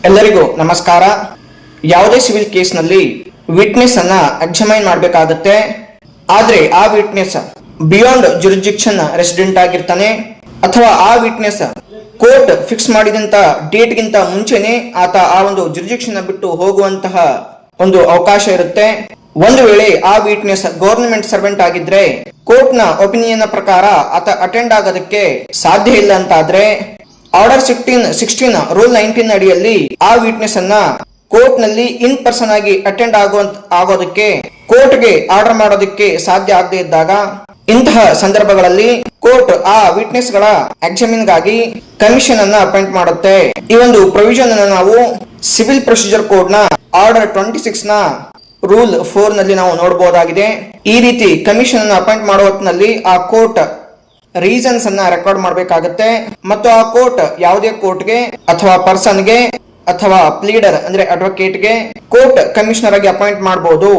ಎಲ್ಲರಿಗೂ ನಮಸ್ಕಾರ. ಯಾವುದೇ ಸಿವಿಲ್ ಕೇಸ್ನಲ್ಲಿ ವಿಟ್ನೆಸ್ ಅನ್ನ ಎಕ್ಸಾಮೈನ್ ಮಾಡಬೇಕಾಗುತ್ತೆ. ಆದ್ರೆ ಆ ವಿಟ್ನೆಸ್ ಬಿಯಾಂಡ್ ಜುರಿಸ್ಡಿಕ್ಷನ್ ರೆಸಿಡೆಂಟ್ ಆಗಿರ್ತಾನೆ, ಅಥವಾ ಆ ವಿಟ್ನೆಸ್ ಕೋರ್ಟ್ ಫಿಕ್ಸ್ ಮಾಡಿದಂತ ಡೇಟ್ ಗಿಂತ ಮುಂಚೆನೆ ಆತ ಆ ಒಂದು ಜುರಿಸ್ಡಿಕ್ಷನ್ ಬಿಟ್ಟು ಹೋಗುವಂತಹ ಒಂದು ಅವಕಾಶ ಇರುತ್ತೆ. ಒಂದು ವೇಳೆ ಆ ವಿಟ್ನೆಸ್ ಗವರ್ನಮೆಂಟ್ ಸರ್ವೆಂಟ್ ಆಗಿದ್ರೆ ಕೋರ್ಟ್ ನ ಒಪಿನಿಯನ್ ಪ್ರಕಾರ ಆತ ಅಟೆಂಡ್ ಆಗೋದಕ್ಕೆ ಸಾಧ್ಯ ಇಲ್ಲ ಅಂತಾದ್ರೆ ಆರ್ಡರ್ 16 ರೂಲ್ 19 ಅಡಿಯಲ್ಲಿ ಆ ವಿಟ್ನೆಸ್ ಅನ್ನ ಕೋರ್ಟ್ ನಲ್ಲಿ ಇನ್ ಪರ್ಸನ್ ಆಗಿ ಅಟೆಂಡ್ ಆಗೋದಕ್ಕೆ ಕೋರ್ಟ್ಗೆ ಆರ್ಡರ್ ಮಾಡೋದಕ್ಕೆ ಸಾಧ್ಯ ಆಗದೆ ಇದ್ದಾಗ, ಇಂತಹ ಸಂದರ್ಭಗಳಲ್ಲಿ ಕೋರ್ಟ್ ಆ ವಿಟ್ನೆಸ್ ಗಳ ಎಕ್ಸಾಮಿನ್ ಗಾಗಿ ಕಮಿಷನ್ ಅನ್ನ ಅಪಾಯಿಂಟ್ ಮಾಡುತ್ತೆ. ಈ ಒಂದು ಪ್ರೊವಿಷನ್ ಅನ್ನು ನಾವು ಸಿವಿಲ್ ಪ್ರೊಸೀಜರ್ ಕೋಡ್ ನ ಆರ್ಡರ್ 26 ನ ರೂಲ್ 4 ನಲ್ಲಿ ನಾವು ನೋಡಬಹುದಾಗಿದೆ. ಈ ರೀತಿ ಕಮಿಷನ್ ಅನ್ನು ಅಪಾಯಿಂಟ್ ಮಾಡುವ ಹೊತ್ತಿನಲ್ಲಿ ಆ ಕೋರ್ಟ್ ರೀಸನ್ಸ್ ಅನ್ನ ರೆಕಾರ್ಡ್ ಮಾಡಬೇಕಾಗುತ್ತೆ ಮತ್ತು ಆ ಕೋರ್ಟ್ ಯಾವುದೇ ಕೋರ್ಟ್ಗೆ ಅಥವಾ ಪರ್ಸನ್ಗೆ ಅಥವಾ ಪ್ಲೀಡರ್ ಅಂದ್ರೆ ಅಡ್ವೊಕೇಟ್ಗೆ ಕೋರ್ಟ್ ಕಮಿಷನರ್ ಆಗಿ ಅಪಾಯಿಂಟ್ ಮಾಡಬಹುದು.